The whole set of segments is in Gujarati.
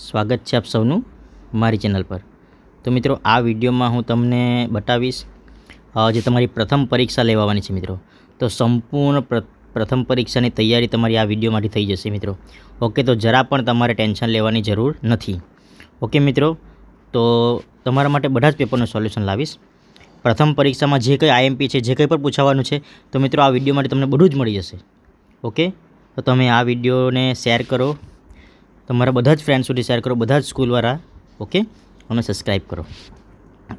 સ્વાગત છે આપ સૌનું મારી ચેનલ પર। તો મિત્રો આ વિડીયોમાં હું તમને બતાવીશ જે તમારી પ્રથમ પરીક્ષા લેવાની છે મિત્રો। તો સંપૂર્ણ પ્રથમ પરીક્ષાની તૈયારી તમારી આ વિડીયોમાંથી થઈ જશે મિત્રો। ઓકે, તો જરા પણ તમારે ટેન્શન લેવાની જરૂર નથી। ઓકે મિત્રો, તો તમારા માટે બધા જ પેપરનું સોલ્યુશન લાવીશ। પ્રથમ પરીક્ષામાં જે કંઈ આઈએમપી છે, જે કંઈ પણ પૂછવાનું છે, તો મિત્રો આ વિડીયો માટે તમને બધું જ મળી જશે। ઓકે, તો તમે આ વિડીયોને શેર કરો, તમારા બધા જ ફ્રેન્ડ સુધી શેર કરો, બધા જ સ્કૂલવાળા। ઓકે, અને સબસ્ક્રાઈબ કરો।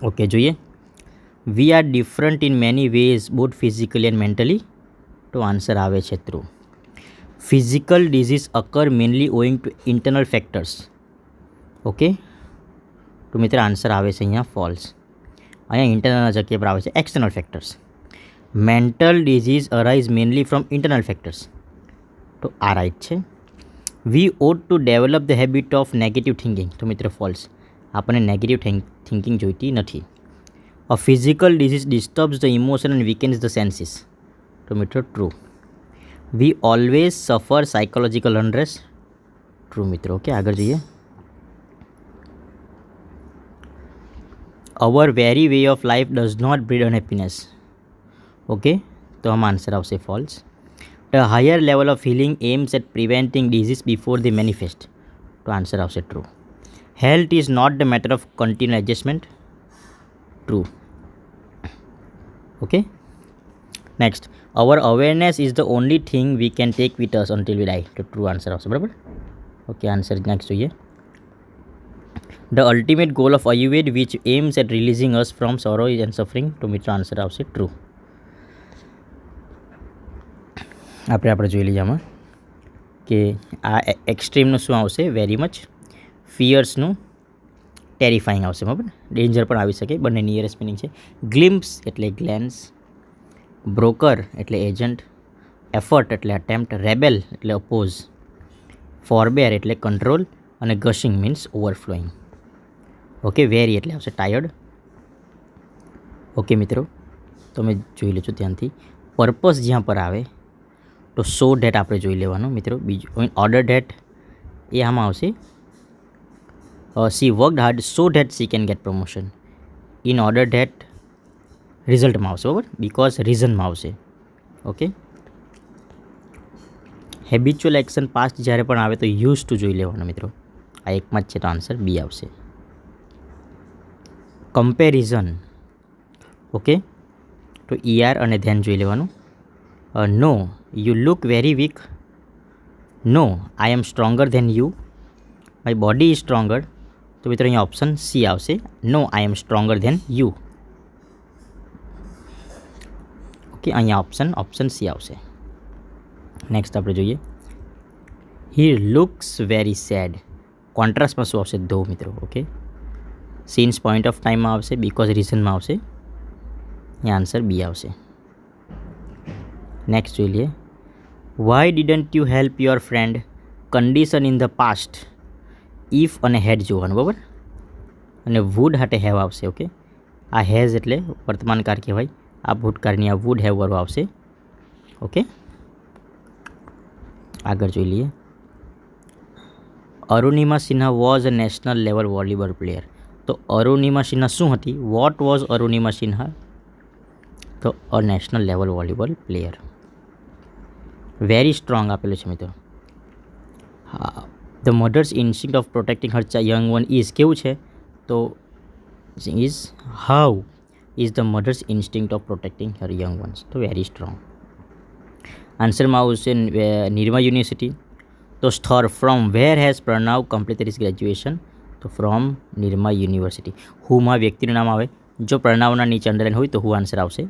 ઓકે, જોઈએ। We are different in many ways both physically and mentally. તો આન્સર આવે છે true. Physical disease occur mainly owing to internal factors. Okay, તો મિત્ર આન્સર આવે છે અહીંયા ફોલ્સ। અહીંયા ઇન્ટરનલ જગ્યા પર આવે છે external factors. Mental disease arise mainly from internal factors. તો આ રાઈટ છે। We ought to develop the habit of negative thinking. તો મિત્ર ફોલ્સ, આપણને નેગેટિવ થિંકિંગ જોઈતી નથી। A physical disease disturbs the emotion and weakens the senses. તો મિત્ર true. We always suffer psychological unrest. True મિત્રો। ઓકે, આગળ જોઈએ। Our very way of life does not breed unhappiness. Okay, તો આમાં આન્સર આવશે false. The higher level of healing aims at preventing disease before the manifest. તો આન્સર આવશે true. Health is not the matter of continue adjustment. True. Okay, next, our awareness is the only thing we can take with us until we die. તો ટ્રુ આન્સર આવશે, બરાબર। ઓકે, આન્સર નેક્સ્ટ જોઈએ। The ultimate goal of Ayurveda which aims at releasing us from sorrow and suffering. તો મિત્રો આન્સર આવશે ટ્રુ। આપણે જોઈ લઈએ આમાં કે આ એક્સ્ટ્રીમનું શું આવશે? Very much. ફિયર્સનું ટેરિફાઈંગ આવશે, બરાબર। ડેન્જર પણ આવી શકે, બંને નિયરેસ્ટ મિનિંગ છે। ગ્લિમ્પ્સ એટલે ગ્લેન્સ, બ્રોકર એટલે એજન્ટ, એફર્ટ એટલે અટેમ્પ્ટ, રેબેલ એટલે અપોઝ, ફોરબેર એટલે કંટ્રોલ, અને ગશિંગ મીન્સ ઓવરફ્લોઈંગ। ઓકે, વેરી એટલે આવશે ટાયર્ડ। ઓકે મિત્રો, તમે જોઈ લેજો ધ્યાનથી। પર્પસ જ્યાં પર આવે તો સો ડેટ આપણે જોઈ લેવાનું મિત્રો। બીજું ઓર્ડર ડેટ એ આમાં આવશે she worked hard so that she can get promotion. In order that રિઝલ્ટમાં આવશે, બરાબર, બિકોઝ રીઝનમાં આવશે। ઓકે, હેબિચ્યુઅલ એક્શન પાસ્ટ જ્યારે પણ આવે તો યુઝ ટુ જોઈ લેવાનું મિત્રો। આ એકમાં જ છે, તો આન્સર બી આવશે। કમ્પેરિઝન, ઓકે, તો ઈઆર અને ધ્યાન જોઈ લેવાનું। No you look very weak. No I am stronger than you. My body is stronger. તો મિત્રો અહીંયા ઓપ્શન સી આવશે, no I am stronger than you. Okay, અહીંયા ઓપ્શન સી આવશે। નેક્સ્ટ આપણે જોઈએ। He looks very sad. કોન્ટ્રાસ્ટમાં શું આવશે? ધો મિત્રો। ઓકે, સિન્સ પોઈન્ટ ઓફ ટાઈમમાં આવશે, બિકોઝ રીઝનમાં આવશે। અહીંયા આન્સર બી આવશે। નેક્સ્ટ જોઈ લઈએ। Why didn't you help your friend? Condition in the past, if અને હેડ જોવાનું, બરાબર, અને વુડ હાટે હેવ આવશે। ઓકે, આ હેઝ એટલે વર્તમાનકાળ કહેવાય, આ ભૂતકાળની આ વુડ હેવ વર્બ આવશે। ઓકે, આગળ જોઈ લઈએ। Arunima Sinha was a national level volleyball player. તો અરુણિમા સિન્હા શું હતી? What was Arunima Sinha? તો a national level volleyball player. Very strong આપેલું છે મિત્રો। હા, the mother's instinct of protecting her young one is કેવું છે? તો is how is the mother's instinct of protecting her young ones? તો વેરી સ્ટ્રોંગ। આન્સરમાં આવશે નિરમા યુનિવર્સિટી। તો સ્થળ from where has Pranav completed his graduation? તો ફ્રોમ નિરમા યુનિવર્સિટી। હુમાં વ્યક્તિનું નામ આવે, જો પ્રણવના નીચે અંડરલાઈન હોય તો હું આન્સર આવશે।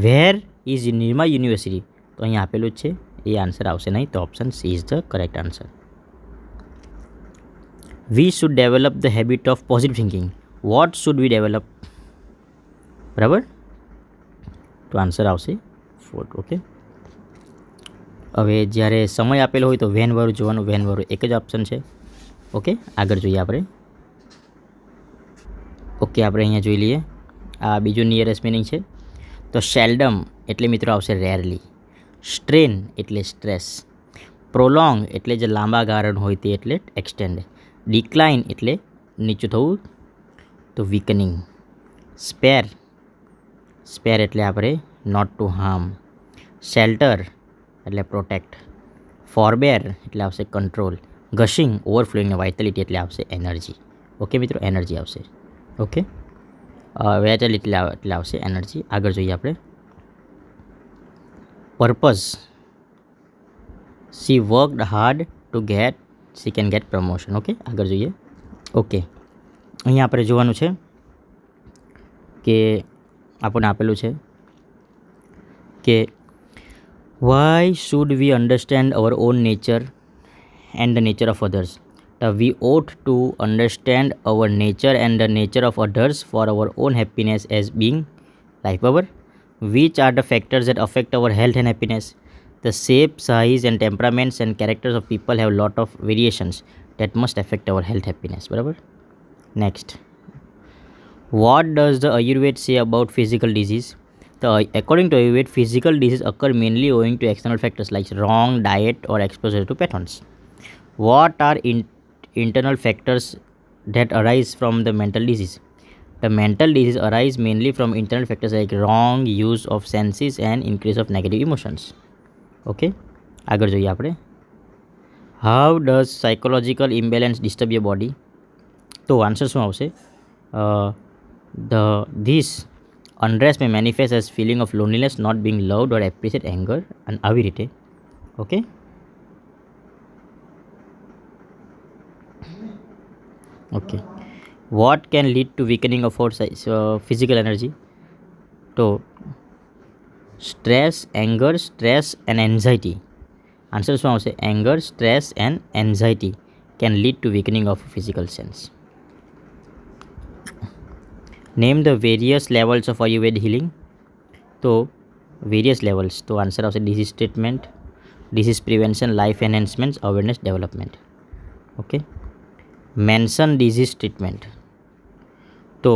Where is Nirma university? તો અહીંયા આપેલું જ છે, એ આન્સર આવશે નહીં, તો option she is the correct answer. We should develop the habit of positive thinking. What should we develop? બરાબર, તો આન્સર આવશે ફોર્થ। ઓકે, હવે જ્યારે સમય આપેલો હોય તો વેન વાળું જોવાનું, વેન વાળું એક જ ઓપ્શન છે। ઓકે, આગળ જોઈએ આપણે। ઓકે, આપણે અહીંયા જોઈ લઈએ, આ બીજું નિયરેસ્ટ મિનિંગ છે। તો સેલ્ડમ એટલે મિત્રો આવશે રેરલી, સ્ટ્રેન એટલે સ્ટ્રેસ, પ્રોલોંગ એટલે જે લાંબા ગાળાનું હોય તે એટલે એક્સટેન્ડ, ડિક્લાઇન એટલે નીચું થવું, તો વીકનિંગ. સ્પેર એટલે આપણે નોટ ટુ હાર્મ. શેલ્ટર એટલે પ્રોટેક્ટ. ફોરબેર એટલે આવશે કંટ્રોલ. ગશિંગ ઓવરફ્લોઈંગ વાઇટાલિટી એટલે આવશે એનર્જી. ઓકે મિત્રો, એનર્જી આવશે. ઓકે, વાઇટાલિટી એટલે આવશે એનર્જી. આગળ જોઈએ આપણે. Purpose, she worked hard to get she can get promotion. Okay, આગળ જોઈએ. ઓકે, અહીંયા આપણે જોવાનું છે કે આપણને આપેલું છે કે why should we understand hour on nature and the nature of others. We ought to understand our nature and the nature of others for our own happiness as being life. બરાબર. Which are the factors that affect our health and happiness? The shape, size and temperaments and characters of people have lot of variations that must affect our health happiness. બરાબર. Next. What does the Ayurveda say about physical disease? According to Ayurveda, physical disease occur mainly owing to external factors like wrong diet or exposure to pathogens. What are internal factors that arise from the mental disease? The mental disease arise mainly from internal factors like wrong use of senses and increase of negative emotions. Okay, આગળ જોઈએ આપણે. How does psychological imbalance disturb your body? તો આન્સર શું આવશે? This unrest may manifest as feeling of loneliness, not being loved or appreciate, anger and આવી રીતે. Okay, okay. What can lead to weakening of our physical energy? તો stress, anger, stress and anxiety. Answer શું આવશે? Anger, stress and anxiety can lead to weakening of physical sense. Name the various levels of Ayurvedic healing. તો various levels, તો આન્સર આવશે disease treatment, disease prevention, life enhancement, awareness development. Okay, mention disease treatment. તો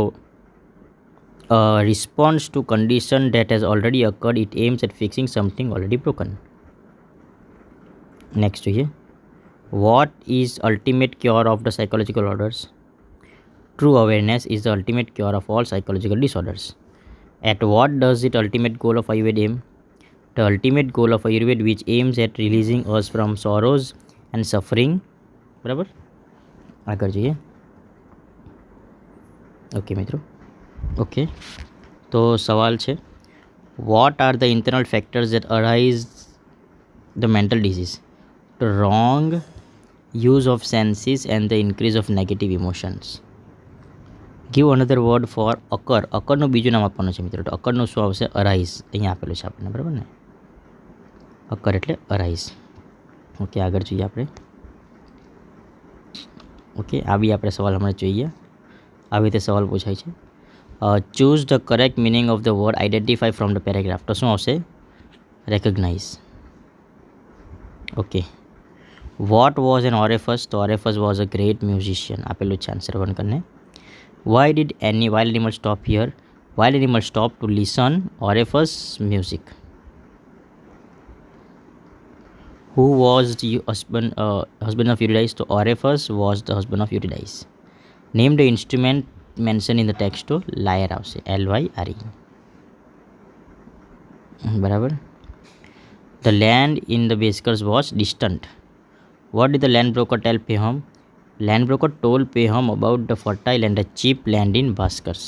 response to condition that has already occurred, it aims at fixing something already broken. Next જોઈએ. What is ultimate cure of the psychological disorders? True awareness is the ultimate cure of all psychological disorders. At what does it ultimate goal of Ayurveda aim? The ultimate goal of Ayurveda which aims at releasing us from sorrows and suffering. બરાબર, આગળ જોઈએ. ઓકે મિત્રો, ઓકે, તો સવાલ છે, what are the internal factors that arise the mental disease? The wrong use of senses and the increase of negative emotions. Give another word for occur. occurનું બીજું નામ આપવાનું છે મિત્રો. તો occurનું શું આવશે? arise. અહીંયા આપેલું છે આપણને, બરાબર ને? occur એટલે arise. ઓકે, આગળ જોઈએ આપણે. ઓકે, આ બી આપણે સવાલ હમણાં જોઈએ. આવી રીતે સવાલ પૂછાય છે. Choose the correct meaning of the word identify from the paragraph. તો શું આવશે? Recognise. Okay, what was an Orpheus? તો Orpheus was a great musician. આપેલું છે આન્સર 1 કરીને. Why did wild animal stop here? Wild animal stop to listen Orpheus music. Who was the husband of Eurydice? તો Orpheus was the husband of Eurydice. Name the instrument mentioned in the text. તો લાયર આવશે, LYRE. બરાબર. The land in the Baskers was distant. What did the land broker tell Pehom? Land broker told Pehom about the fertile and the cheap land in Baskers.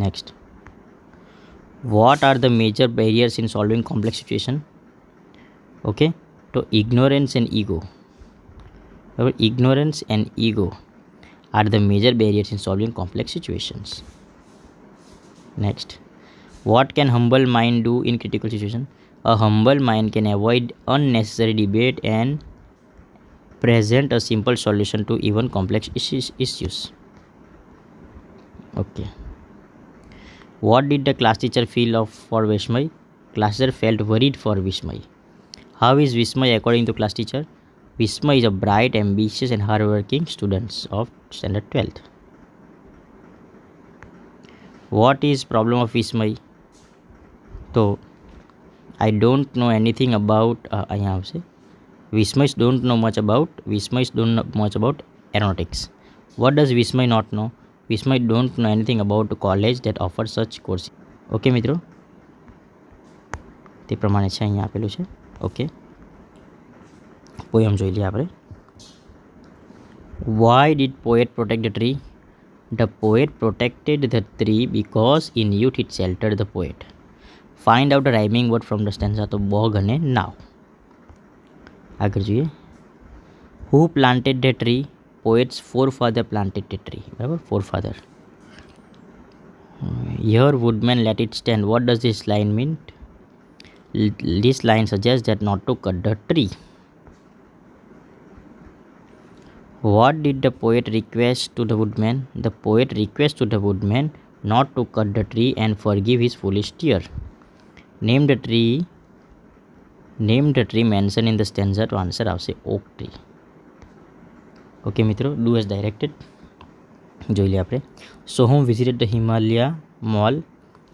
Next. What are the major barriers in solving complex situation? Okay, so ignorance and ego. Ignorance and ego are the major barriers in solving complex situations. Next. What can humble mind do in critical situation? A humble mind can avoid unnecessary debate and present a simple solution to even complex issues. Okay. What did the class teacher feel for Vishmay? Class teacher felt worried for Vishmay. How is Vishmay according to class teacher? Vishmay is a bright, ambitious and hardworking student of standard 12th. What is problem of Vishmay? So I don't know anything about અહીંયા આવશે Vismays don't know much about aeronautics. What does Vismay not know? Vismay don't know anything about college that offers such courses. Okay મિત્રો, તે પ્રમાણે છે અહીંયા આપેલું છે. ઓકે, પોયમ જોઈ લઈએ આપણે. Why did poet protect the tree? The poet protected the tree because in youth it sheltered the poet. Find out the rhyming word from the stanza. તો bog અને now. આગળ જોઈએ. Who planted the tree? Poet's forefather planted the tree. બરાબર, forefather. Here woodman let it stand. What does this line mean? This line suggests that not to cut the tree. What did the poet request to the woodman? The poet requests to the woodman not to cut the tree and forgive his foolish tear. Name the tree mentioned in the stanza. To answer આવશે oak tree. ઓકે મિત્રો, do as directed. જોઈ લઈએ આપણે. Soham visited the Himalaya Mall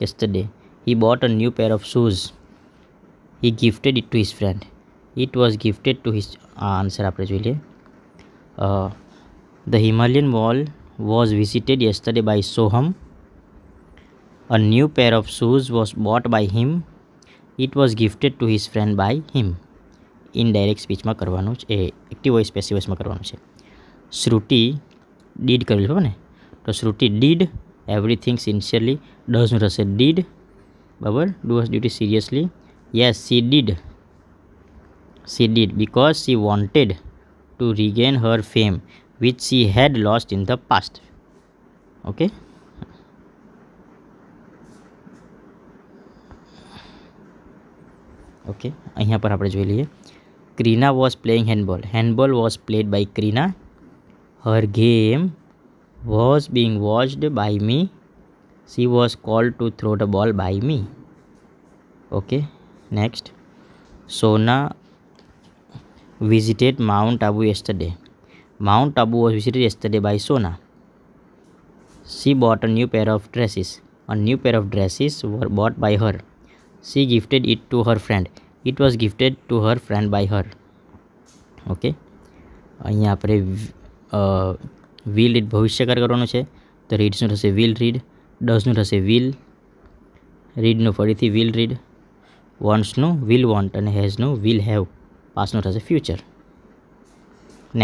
yesterday. He bought a new pair of shoes. He gifted it to his friend. It was gifted to his answer આપણે જોઈ લઈએ. The Himalayan Mall was visited yesterday by Soham. A new pair of shoes was bought by him. It was gifted to his friend by him. Indirect સ્પીચમાં કરવાનું છે, એક્ટિવ વોઇસ પેસિવ વોઇસમાં કરવાનું છે. શ્રુતિ ડીડ કરેલું છે ને, તો શ્રુતિ ડીડ એવરીથિંગ સિન્સિયરલી. ડઝનું થશે ડીડ. બરાબર, do hers duty seriously. Yes, she did because she wanted to regain her fame which she had lost in the past. Okay. Okay, અહીંયા પર આપણે જોઈ લઈએ. Krina was playing handball. Handball was played by Krina. Her game was being watched by me. She was called to throw the ball by me. Okay, next. Sona visited Mount Abu yesterday. Mount Abu was visited yesterday by Sona. She bought a new pair of dresses. A new pair of dresses were bought by her. She gifted it to her friend. It was gifted to her friend by her. Okay, અહીંયા આપણે વિલ રીડ ભવિષ્યકાળ કરવાનું છે. તો રીડ્સનું થશે વિલ રીડ. ડઝનું થશે વિલ રીડનું ફરીથી વિલ રીડ. વોન્ટ્સનું વિલ વોન્ટ અને હેઝનું વિલ હેવ. પાસનું થશે ફ્યુચર.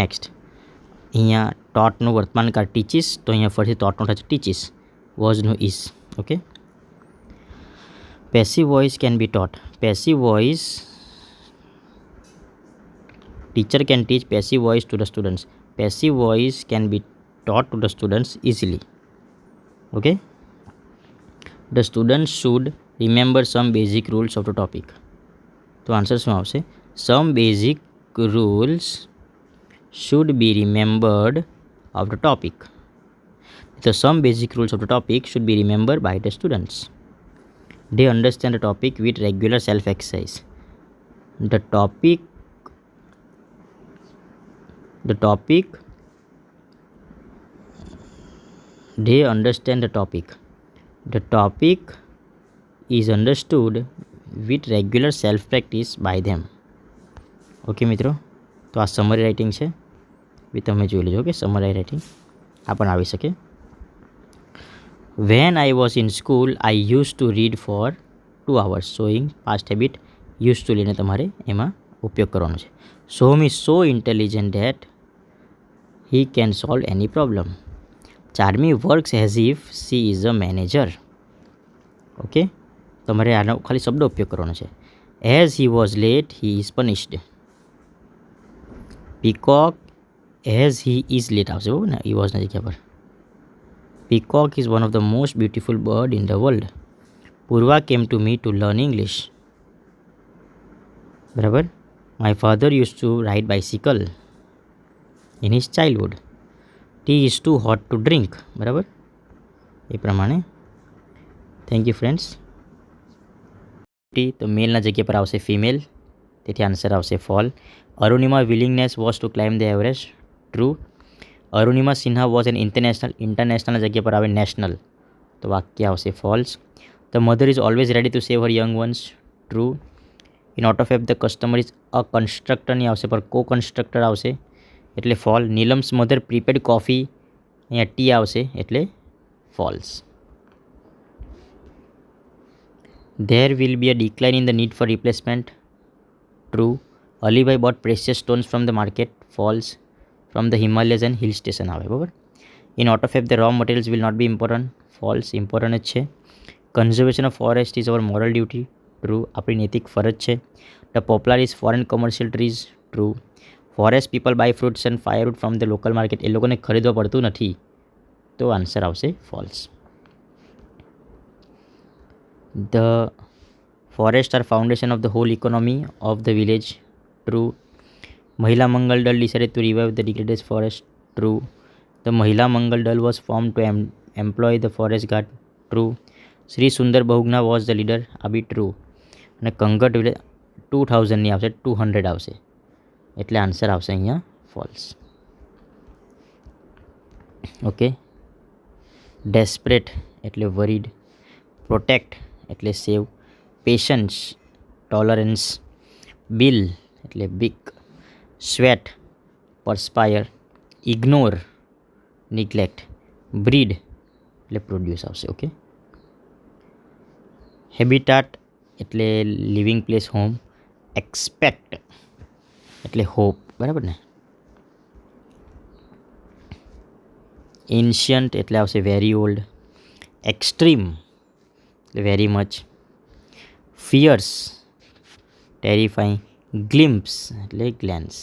નેક્સ્ટ, અહીંયા ટોટનું વર્તમાનકાળ ટીચીસ, તો અહીંયા ફરીથી ટોટનું થશે ટીચીસ. વોઝનું is. Okay, passive voice can be taught. Passive voice, teacher can teach passive voice to the students. Passive voice can be taught to the students easily. Okay, the students should remember some basic rules of the topic. તો આન્સર શું આવશે? Some basic rules should be remembered of the topic. So some basic rules of the topic should be remembered by the students. They understand the topic with regular self exercise. The topic they understand the topic. The topic is understood with regular self practice by them. Okay મિત્રો, તો આ સમરી રાઇટિંગ છે, બી તમે જોઈ લેજો કે સમરી રાઇટિંગ આ પણ આવી શકે. When I was in school, I used to read for 2 hours. Showing past habit, used to લઈને તમારે એમાં ઉપયોગ કરવાનો છે. Soham is so intelligent that he can solve any problem. Charmi works as if she is a manager. Okay, તમારે આનો ખાલી શબ્દ ઉપયોગ કરવાનો છે. As he was late, he is punished. Peacock, as he is late આવશે બરાબર ને, he was ના જગ્યા પર. Peacock is one of the most beautiful bird in the world. Purva came to me to learn English. બરાબર. My father used to ride bicycle in his childhood. Tea is too hot to drink. બરાબર, એ પ્રમાણે. Thank you friends. તો મેલના જગ્યા પર આવશે ફિમેલ, તેથી આન્સર આવશે false. Arunima willingness was to climb the Everest. True. Arunima Sinha was an ઇન્ટરનેશનલના જગ્યા પર આવે નેશનલ, તો વાક્ય આવશે false. The mother is always ready to save her young ones. True. In auto fab the customer is a constructor નહીં આવશે પણ કો કન્સ્ટ્રક્ટર આવશે એટલે false. Neelam's mother prepared coffee, અહીંયા ટી આવશે એટલે false. There will be a decline in the need for replacement, true. Alibhai bought precious stones from the market, false. From the Himalayas and hill station આવે બરાબર. In auto fab the raw materials will not be important, false. Important જ છે. Conservation of forest is our moral duty, true. આપણી નૈતિક ફરજ છે. The popular is foreign commercial trees, true. Forest people buy fruits and firewood from the local market, એ લોકોને ખરીદવા પડતું નથી, તો આન્સર આવશે false. The forest are foundation of the whole economy of the village, true. Mahila Mangal Dal decided to revive the degraded forest, true. The Mahila Mangal Dal was form to employ the forest guard, true. Shri Sundar Bahuguna was the leader, આ બી ટ્રુ. અને કંગટ 2000ની આવશે, 200 આવશે એટલે આન્સર આવશે અહીંયા ફોલ્સ. ઓકે. ડેસ્પરેટ એટલે વરીડ, પ્રોટેક્ટ એટલે સેવ, પેશન્સ ટોલરન્સ, બિલ એટલે બીક, સ્વેટ પરસ્પાયર, ઇગ્નોર નિગ્લેક્ટ, બ્રીડ એટલે પ્રોડ્યુસ આવશે. ઓકે. હેબિટાટ એટલે લિવિંગ પ્લેસ હોમ, એક્સપેક્ટ એટલે હોપ બરાબર ને. એન્શિયન્ટ એટલે આવશે વેરી ઓલ્ડ, એક્સ્ટ્રીમ એટલે વેરી મચ, ફિયર્સ ટેરિફાઈંગ, ગ્લિમ્પ્સ એટલે ગ્લેન્સ,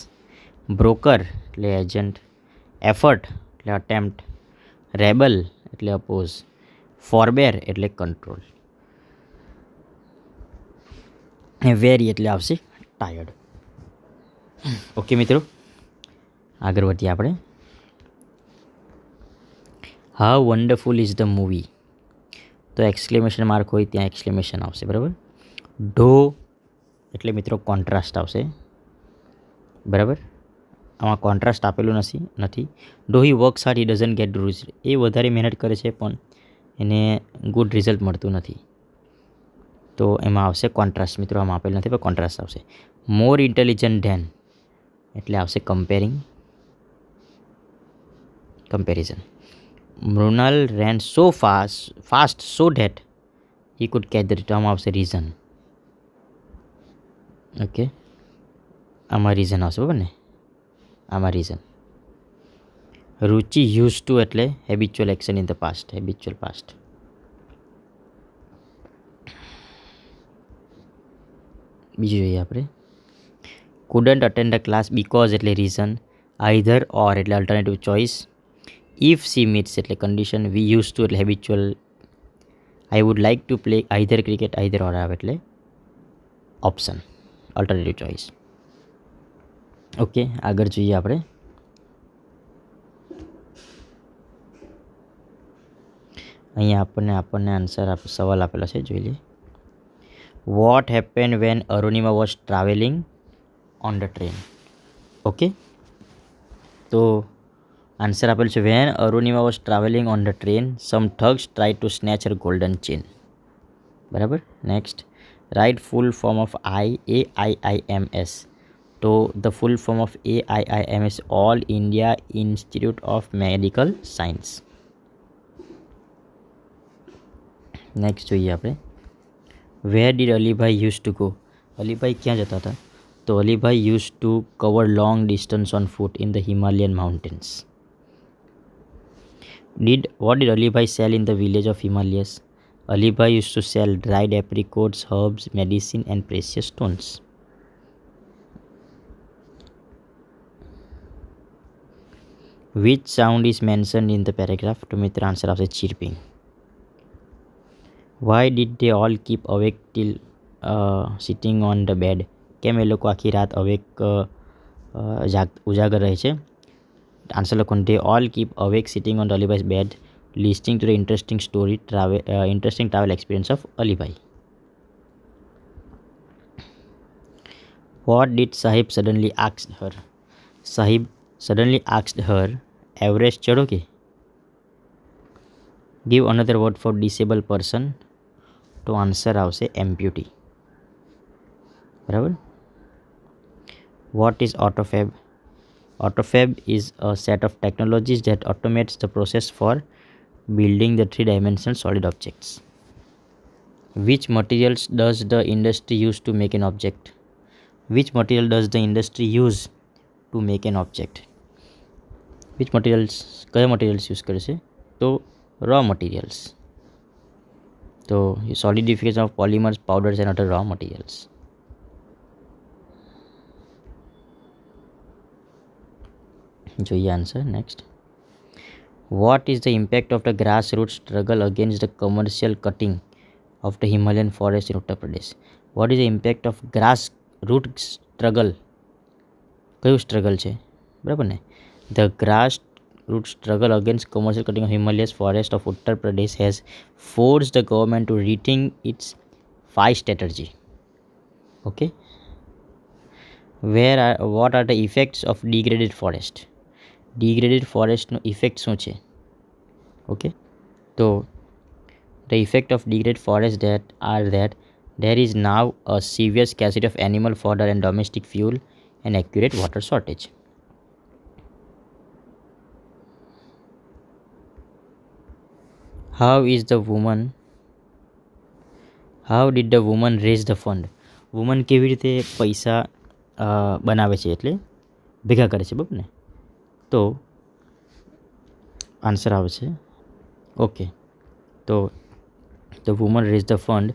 બ્રોકર એટલે એજન્ટ, એફર્ટ એટલે અટેમ્પ્ટ, રેબલ એટલે અપોઝ, ફોરબેર એટલે કંટ્રોલ, વેરી એટલે આવશે ટાયર્ડ. ઓકે મિત્રો, આગળ વધીએ આપણે. How wonderful is the movie, તો એક્સક્લેમેશન માર્ક હોય ત્યાં એક્સક્લેમેશન આવશે બરાબર. ઢો એટલે મિત્રો કોન્ટ્રાસ્ટ આવશે બરાબર. આમાં કોન્ટ્રાસ્ટ આપેલું નથી. Though he works hard he doesn't get result, એ વધારે મહેનત કરે છે પણ એને ગુડ રિઝલ્ટ મળતું નથી, તો એમાં આવશે કોન્ટ્રાસ્ટ. મિત્રો આમાં આપેલું નથી પણ કોન્ટ્રાસ્ટ આવશે. મોર ઇન્ટેલિજન્ટ ધેન એટલે આવશે comparison. Mrinal ran so fast so that he could catch the return, આવશે રીઝન. ઓકે, આમાં રીઝન આવશે બરાબર ને, આમાં રીઝન. રુચિ યુઝ ટુ એટલે habitual action in the past, habitual past. બીજું જોઈએ આપણે. Couldn't attend the class because એટલે રીઝન, આઈધર ઓર એટલે alternative choice, if she meets એટલે કન્ડિશન, વી યુઝ ટુ એટલે habitual, I would like to play either cricket, either ઓર આવે એટલે ઓપ્શન અલ્ટરનેટિવ ચોઇસ. ઓકે, આગળ જોઈએ આપણે. અહીંયા આપણને આન્સર સવાલ આપેલો છે, જોઈ લઈએ. What happen when Arunima was travelling on the train. Okay, તો આન્સર આપેલું છે when Arunima was travelling on the train some thugs try to snatch her golden chain. બરાબર. Next, write full form of AIIMS. તો the full form of AIIMS all India institute of medical science. Next જોઈએ આપણે. Where did Alibhai use to go. Alibhai ક્યાં જતા હતા? તો Alibhai use to cover long distance on foot in the Himalayan mountains. What did Alibhai sell in the village of Himalayas? Alibhai used to sell dried apricots, herbs, medicine and precious stones. Which sound is mentioned in the paragraph? To મિત્ર આન્સર આવશે chirping. Why did they all keep awake till sitting on the bed? કેમ એ લોકો આખી રાત ઉજાગર રહે છે? આન્સર લખો. They all keep awake sitting on Alibhai's bed listening to the interesting travel experience of Alibhai. What did Sahib suddenly asked her? Sahib suddenly asked her, Everest ચઢોગે? Give another word for disabled person. તો આન્સર આવશે amputee. બરાબર. What is AutoFab? AutoFab is a set of technologies that automates the process for building the three-dimensional solid objects. Which materials does the industry use to make an object? Which material does the industry use to make an object? Which materials, કયા materials use કરે છે? તો raw materials. તો solidification of polymers, powders and other raw materials. જોઈએ answer. Next. What is the impact of the grassroots struggle against the commercial cutting of the Himalayan forest in Uttar Pradesh? What is the impact of grassroots struggle? કયું સ્ટ્રગલ છે? બરાબર ને? The grassroots struggle against commercial cutting of Himalayas forest of Uttar Pradesh has forced the government to rethink its 5 strategy. Okay. What are the effects of degraded forest? Degraded forest no effect શું છે? ઓકે, તો the effect of degraded forest that there is now a severe scarcity of animal fodder and domestic fuel and accurate water shortage. How did the woman raise the fund? Woman કેવી રીતે પૈસા બનાવે છે, એટલે ભેગા કરે છે, બરાબર ને? તો આન્સર આવશે. ઓકે, તો the woman raised the fund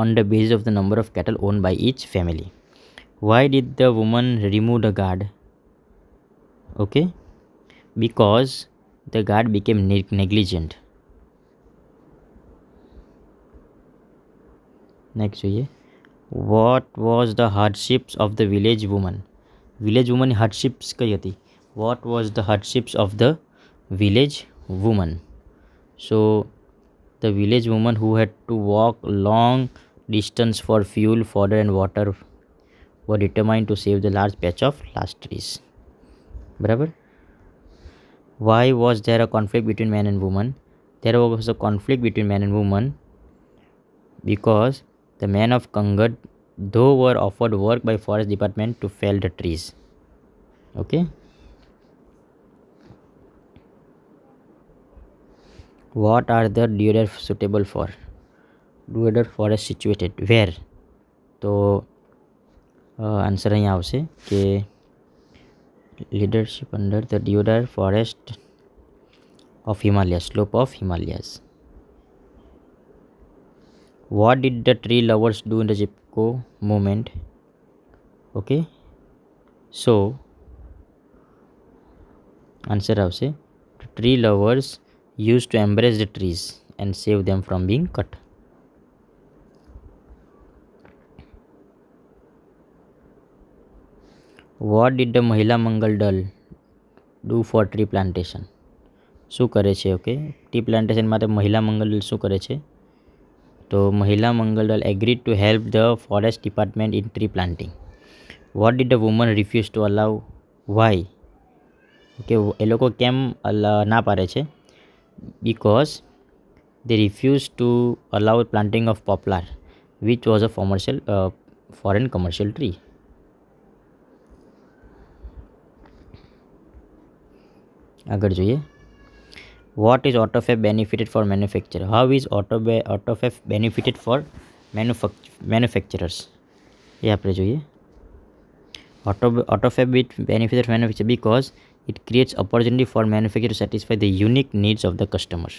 on the basis of the number of cattle owned by each family. Why did the woman remove the guard? Okay, because the guard became negligent. Next જોઈએ. What was the hardships of the village woman? Village woman hardships કઈ હતી? What was the hardships of the village woman? So the village woman who had to walk long distance for fuel, fodder and water were determined to save the large patch of last trees. બરાબર. Why was there a conflict between man and woman? There was a conflict between man and woman because the men of Kangad though were offered work by forest department to fell the trees. Okay. What are the deodar suitable for? Deodar forest situated where? તો આન્સર અહીંયા આવશે કે leadership under the deodar forest of Himalayas, slope of Himalayas. What did the tree lovers do in the Chipko movement? Okay, so answer આવશે tree lovers used to embrace the trees and save them from being cut. What did the Mahila Mangal Dal do for tree plantation? શું કરે છે? ઓકે, ટ્રી પ્લાન્ટેશન માટે મહિલા મંગલ દળ શું કરે છે? તો Mahila Mangal Dal agreed to help the forest department in tree planting. What did the woman refuse to allow? Why? Okay, એ લોકો કેમ ના પાડે છે? because they refused to allow planting of poplar which was a foreign commercial tree. આગળ જોઈએ. What is AutoFab benefited for manufacturer? How is AutoFab benefited for manufacturers? એ આપણે જોઈએ. AutoFab benefited for manufacturer because it creates opportunity for manufacturer to satisfy the unique needs of the customer.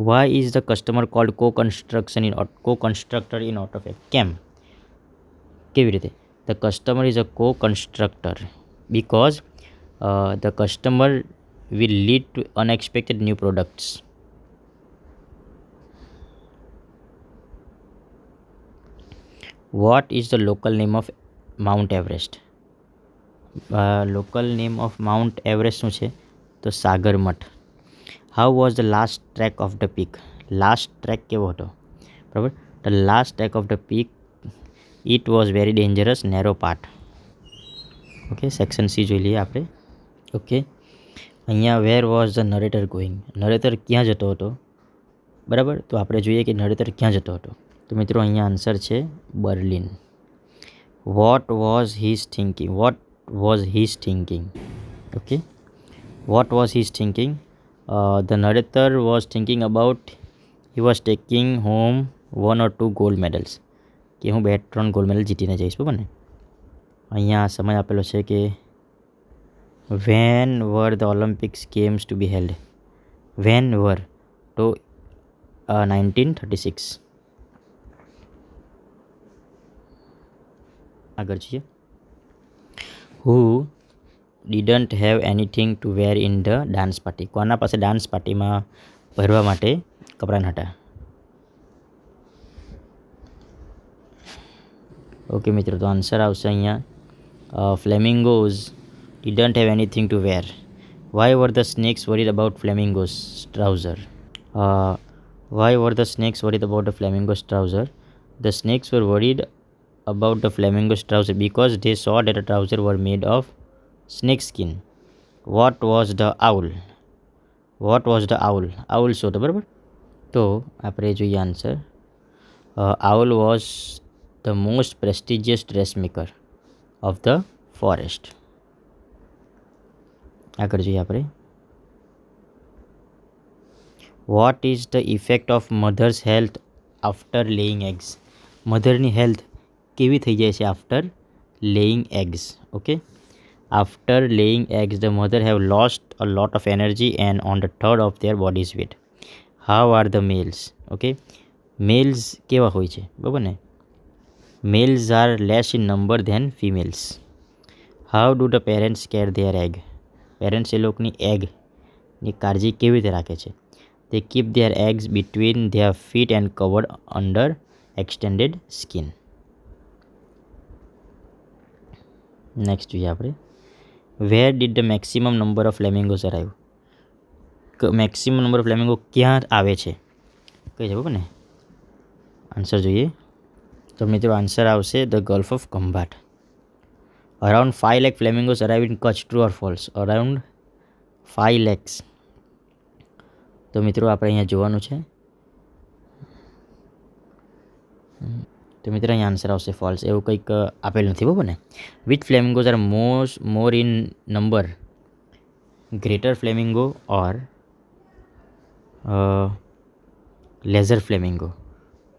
Why is the customer called co-constructor in AutoFab? કેમ? કેવી રીતે? The customer is a co-constructor because the customer will lead to unexpected new products. What is the local name of Mount Everest? Local name of Mount Everest શું છે? તો સાગરમઠ. How was the last track of the peak? Last track કેવો હતો? બરાબર. The last track of the peak, it was very dangerous narrow part. Okay, section C જોઈ લઈએ આપણે. ઓકે, અહીંયા where was the narrator going? Narrator ક્યાં જતો હતો? બરાબર, તો આપણે જોઈએ કે નરેટર ક્યાં જતો હતો. તો મિત્રો અહીંયા આન્સર છે Berlin. What was his thinking? What was his thinking? Okay, what was his thinking? The narrator was thinking about he was taking home 1 or 2 gold medals, કે હું 2-3 ગોલ્ડ મેડલ જીતીને જઈશ, બરાબર ને. અહીંયા સમય આપેલો છે કે when were the Olympics games to be held? When were? તો 1936. આગળ છીએ. Who didn't have anything to wear in the dance party? કોના પાસે ડાન્સ પાર્ટીમાં પહેરવા માટે કપડાં હતા? ઓકે મિત્રો, તો આન્સર આવશે અહીંયા flamingos didn't have anything to wear. Why were the snakes worried about flamingos trousers? Why were the snakes worried about the flamingos trousers? The snakes were worried about the flamingo's trouser because they saw that the trouser were made of snake skin. What was the owl? What was the owl? Owl શું હતો, બરાબર? તો આપણે જોઈએ answer. Owl was the most prestigious dressmaker of the forest. આગળ જોઈએ આપણે. What is the effect of mother's health after laying eggs? મધરની હેલ્થ કેવી થઈ જાય છે after laying eggs? Okay, after laying eggs the mother have lost a lot of energy and on the third of their bodies weight. How are the males? Okay, males કેવા હોય છે, બરાબર ને? Males are less in number than females. How do the parents care their egg? Parents એ લોકોની એગની કાળજી કેવી રીતે રાખે છે? They keep there eggs between their feet and covered under extended skin. Next જોઈએ આપણે. Where did the maximum number of flamingos arrive? Maximum number of flamingo ક્યાં આવે છે, કઈ છે, બરાબર ને? આન્સર જોઈએ. તો મિત્રો આન્સર આવશે the gulf of Khambhat. Around 5 lakh flamingos arrive in Kutch. True or false? Around 5 lakhs. તો મિત્રો આપણે અહીંયા જોવાનું છે. તો મિત્રો અહીંયા આન્સર આવશે ફોલ્સ. એવું કંઈક આપેલું નથી, બરાબર ને? Which flamingos are more in number? Greater flamingo or lesser flamingo?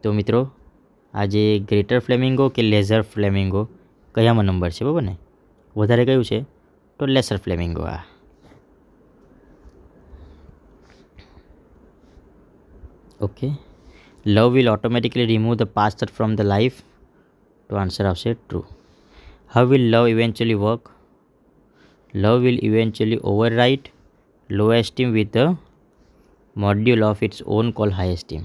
તો મિત્રો આજે ગ્રેટર ફ્લેમિંગો કે લેઝર ફ્લેમિંગો કયામાં નંબર છે, બરાબર ને? વધારે કયું છે? તો લેસર ફ્લેમિંગો. આ okay. Love will automatically remove the past from the life? તો આન્સર આવશે true. How will love eventually work? Love will eventually overwrite low esteem with the module of its own call high esteem.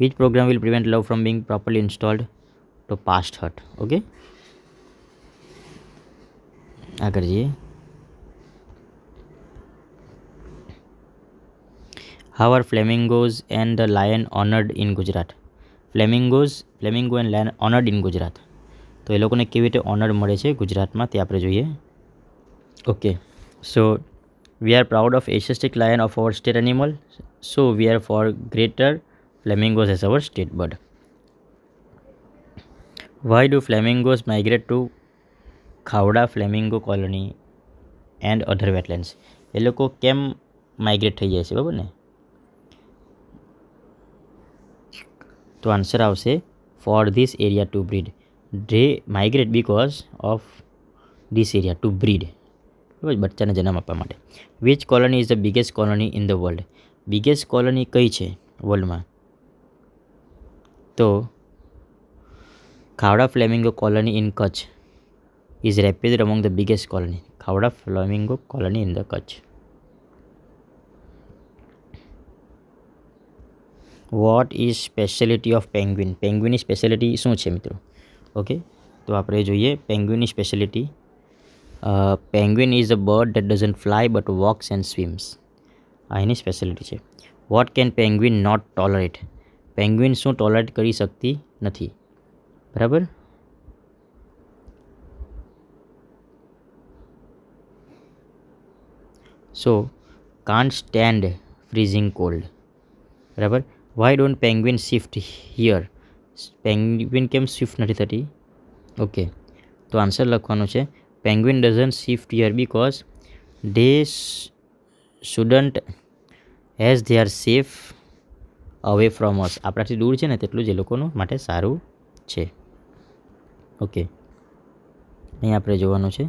Which programme will prevent love from being properly installed? તો પાસ્ટ હર્ટ. ઓકે, આગળ જઈએ. How are flamingos and the lion honoured in Gujarat? Flamingo and lion honoured in Gujarat. તો એ લોકોને કેવી રીતે ઓનર મળે છે ગુજરાતમાં તે આપણે જોઈએ. Okay, so we are proud of Asiatic lion of our state animal. So we are for greater flamingos as our state bird. Why do flamingos migrate to Khavda flamingo colony and other wetlands? એ લોકો કેમ માઇગ્રેટ થઈ જાય છે, બરાબર ને? તો આન્સર આવશે for this area to breed. they migrate because of this area to breed, બચ્ચાને જન્મ આપવા માટે. Which colony is the biggest colony in the world? Biggest colony કઈ છે વર્લ્ડમાં? તો Khavda flamingo colony in Kutch is reputed among the biggest colony. Khavda flamingo colony in the Kutch. What is speciality of penguin? પેંગ્વિનની સ્પેશિયાલિટી શું છે મિત્રો? ઓકે, તો આપણે જોઈએ પેંગ્વિનની speciality. Penguin is a bird that doesn't fly but walks and swims. આ એની સ્પેશિયાલિટી છે. What can penguin not tolerate? Penguin શું ટોલરેટ કરી શકતી નથી, બરાબર? So can't stand freezing cold, બરાબર? Why don't penguin shift here? Penguin કેમ શિફ્ટ નથી થતી? ઓકે, તો આન્સર લખવાનું છે penguin doesn't shift here because they shouldn't as they are safe away from us. આપણાથી દૂર છે ને તેટલું જ એ લોકોનું માટે સારું છે. ઓકે, અહીં આપણે જોવાનું છે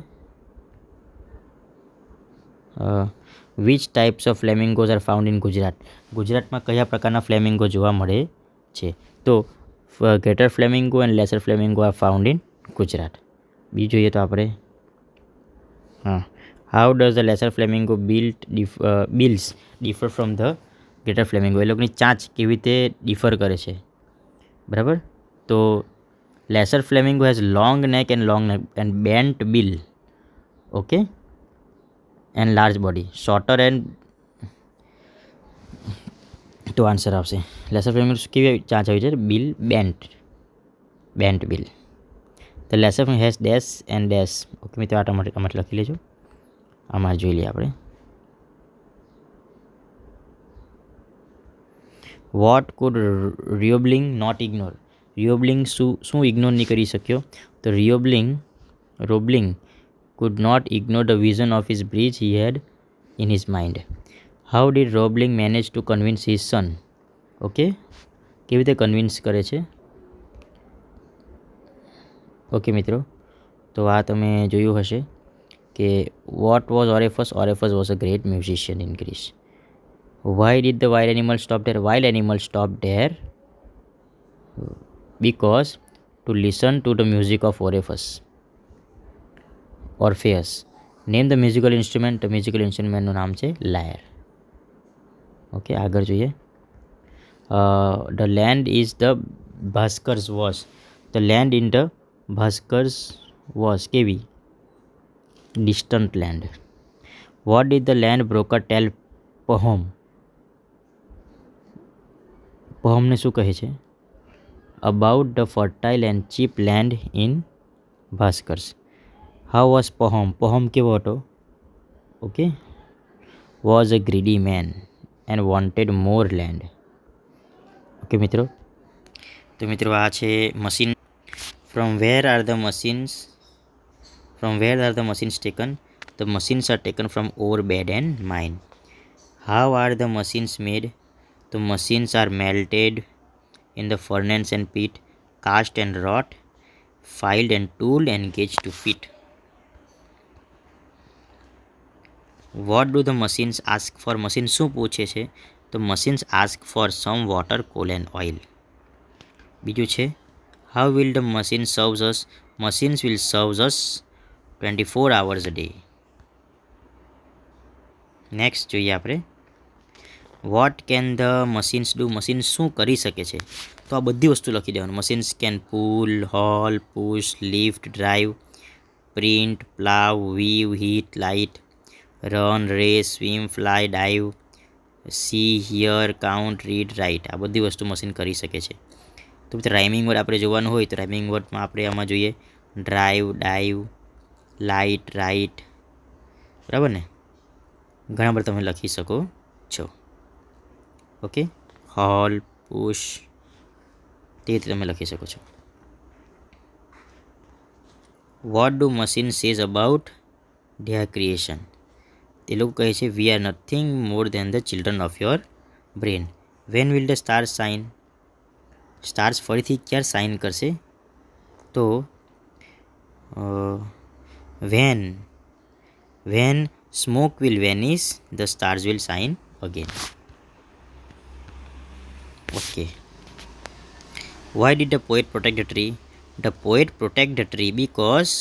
which types of flamingos are found in Gujarat. ગુજરાતમાં કયા પ્રકારના ફ્લેમિંગો જોવા મળે છે? તો greater flamingo and lesser flamingo are found in Gujarat. બીજું જોઈએ તો આપણે how does the lesser flamingo bills differ from the greater flamingo. એ લોકોની ચાંચ કેવી રીતે ડિફર કરે છે, બરાબર? તો lesser flamingo has long neck and bent bill, okay, and large body. Shorter and, તો આન્સર આવશે લેસર ફ્લેમિંગો કેવી ચાંચ આવી છે? Bent bill. The lesser flamingo has dash and dash. Okay મિત્રો, આમાં લખી લેજો. આમાં જોઈ લઈએ આપણે વોટ કુડ રિયોબ્લિંગ નોટ ઇગ્નોર. રિયોબ્લિંગ શું ઇગ્નોર નહીં કરી શક્યો? તો રોબલિંગ could not ignore the vision of his bridge he had in his mind. How did Roebling manage to convince his son? Okay, કેવી રીતે કન્વિન્સ કરે છે? ઓકે મિત્રો, તો આ તમે જોયું હશે કે what was Orpheus? Orpheus was a great musician in Greece. Why did the wild animal stop there? Wild animal stop there because to listen to the music of Orpheus. Name the musical instrument. Musical ઇન્સ્ટ્રુમેન્ટનું નામ છે લાયર. ઓકે, આગળ જોઈએ. The land is the Bashkirs was. The land in the Bashkirs was કેવી? Distant land. What did the land broker tell Pahom? પહોમને શું કહે છે? About the fertile and cheap land in Bashkirs. How was Pahom? Pahom કેવો હતો? Okay, was a greedy man and wanted more land. Okay મિત્રો, તો મિત્રો આ છે machine. From where are the machines taken? The machines are taken from ore bed and mine. How are the machines made? The machines are melted in the furnace and pit, cast and wrought, filed and tooled, and gauged to fit. What do the machines ask for? Machine શું પૂછે છે? તો machines ask for some water, coal and oil. બીજું છે how will the machine serves us? Machines will serve us 24 hours a day. Next જોઈએ આપણે what can the machines do? Machine શું કરી શકે છે? તો આ બધી વસ્તુ લખી દેવાનું. Machines can pull, haul, push, lift, drive, print, plough, weave, heat, light, run, race, swim, fly, dive, see, hear, count, read, write. આ બધી વસ્તુ મશીન કરી શકે છે. તો રાઇમિંગ વર્ડ આપણે જોવાનું હોય તો રાઇમિંગ વર્ડમાં આપણે આમાં જોઈએ ડ્રાઈવ, ડાઈવ, લાઇટ, રાઇટ, બરાબર ને? ઘણા બધા તમે લખી શકો છો. ઓકે, હોલ, પુશ, તે રીતે તમે લખી શકો છો. What do machine says about their creation? એ લોકો કહે છે we are nothing more than the children of your brain. When will the stars shine? Stars ફરીથી ક્યારે શાઇન કરશે? તો when smoke will vanish the stars will shine again. Okay. Why did the poet protect the tree? The poet protect the tree because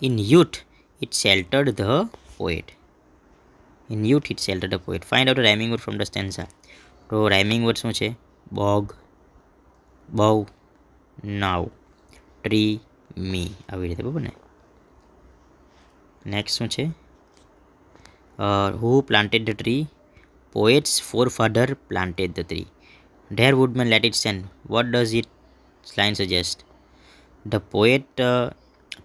in youth it sheltered the poet. In youth it sheltered the poet. Find out the rhyming word from the stanza. તો rhyming word શું છે? bog, bow, now, tree, me. આવી રીતે બરાબર ને? નેક્સ્ટ શું છે? who planted the tree? Poet's forefather planted the tree. Dear woodman, let it stand. What does it line suggest? The poet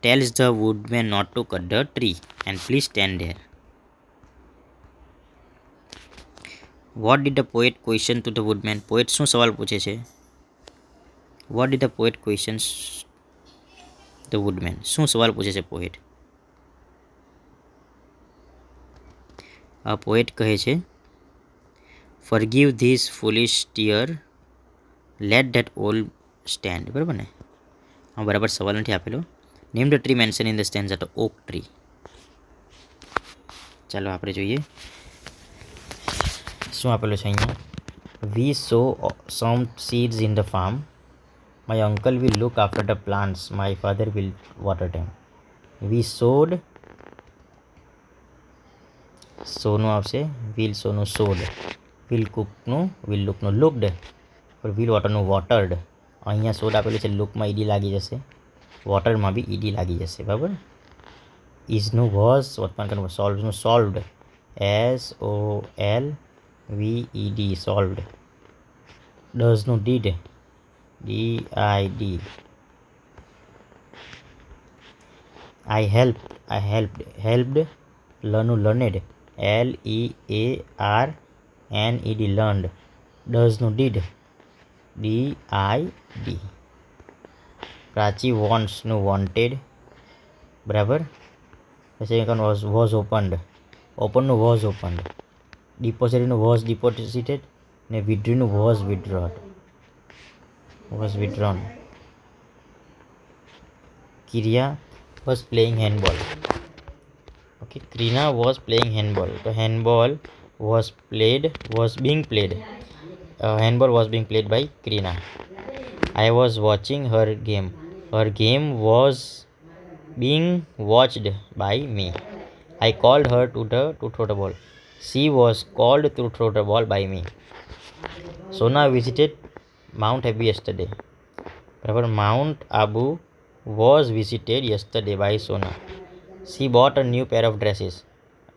tells the woodman not to cut the tree and please stand there. What did the poet question to the woodman? Poet શું સવાલ પૂછે છે? What did the poet questions the woodman? શું સવાલ પૂછે છે પોએટ? આ પોએટ કહે છે forgive this foolish tear, let that all stand. બરાબર ને? હા, બરાબર સવાલ નથી આપેલો. Name the tree mention in the stanza. તો ઓક ટ્રી. ચાલો આપણે જોઈએ શું આપેલું છે અહીંયા. We sow some seeds in the farm. My uncle will look after the plants. My father will water them. We sowed, સોનું આવશે. વિલ સોનું સોડ. વિલ કુકનું વિલ લુકનું લુકડ. વિલ વોટરનું વોટર્ડ. અહીંયા સોડ આપેલું છે, લુકમાં ઈડી લાગી જશે, વોટરમાં બી ઈડી લાગી જશે. બરાબર. ઇઝનું વોઝ, વર્તમાન કાળનું સોલ્વનું સોલ્વડ. SOLVED solved. ડઝનું did, DID. I helped, helped. લર્નનું લર્નેડ, LEARNED લર્નડ. ડઝનું ડીડ, DID. પ્રાચી વોન્ટ્સનું વોન્ટેડ. બરાબર. પછી વોઝ ઓપન્ડ, ઓપનનું વોઝ ઓપન્ડ. ડિપોઝિટનું વોઝ ડિપોઝિટેડ ને વિડ્રીનું was withdrawed, was withdrawn. Kiriya was playing handball. Okay, Krina was playing handball. તો handball was being played. Handball was being played by Krina. I was watching her game. Her game was being watched by me. I called her to throw the ball. She was called to throw the ball by me. Sona visited Mount Abu yesterday. બરાબર. Mount Abu was visited yesterday by Sona. She bought a new pair of dresses.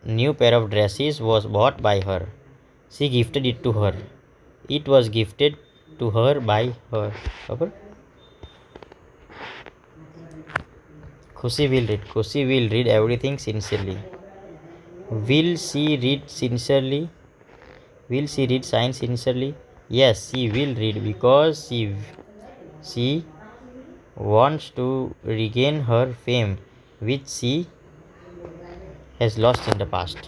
New pair of dresses was bought by her. She gifted it to her. It was gifted to her by her. બરાબર. Khushi will read. Khushi will read everything sincerely. Will she read sincerely? Will she read science sincerely? Yes, she will read because she wants to regain her fame which she has lost in the past.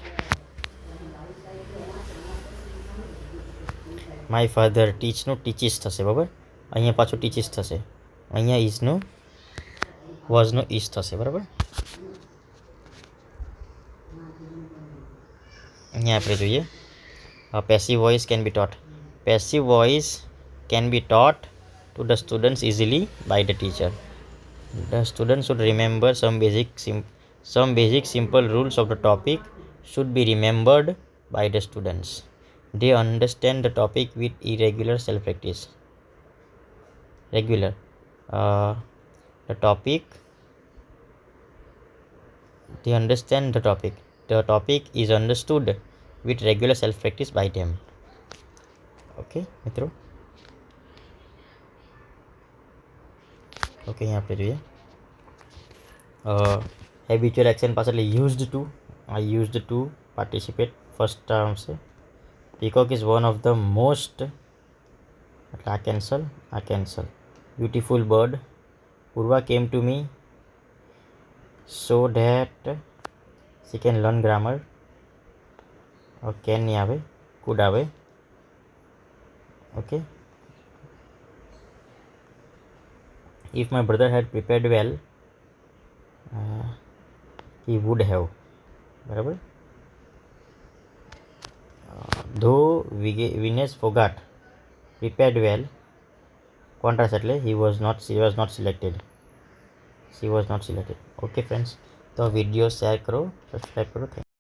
My father teachનું teaches થશે. બરાબર. અહીંયા પાછું teaches થશે. અહીંયા isનું wasનું is થશે. બરાબર. અહીંયા આપણે જોઈએ passive voice can be taught. Passive voice can be taught to the students easily by the teacher. The students should remember some basic simple rules of the topic should be remembered by the students. They understand the topic with irregular self-practice. Regular. The topic. They understand the topic. The topic is understood with regular self-practice by them. Okay, મિત્રો. ઓકે, અહીંયા આપણે જોઈએ હેબિચ્યુઅલ એક્શન પાછળ યુઝડ ટુ. આ used to participate first term છે. Peacock is one of the most, એટલે આ cancel. Beautiful bird. Purva came to me so that she can learn grammar. Can નહીં આવે, કુડ આવે. Okay. If my brother had prepared well, he would have. બરાબર. Though Vinesh forgot prepared well, contrast એટલે she was not selected. She was not selected. Okay friends, તો વિડીયો શેર કરો, સબસ્ક્રાઈબ કરો. Thank you.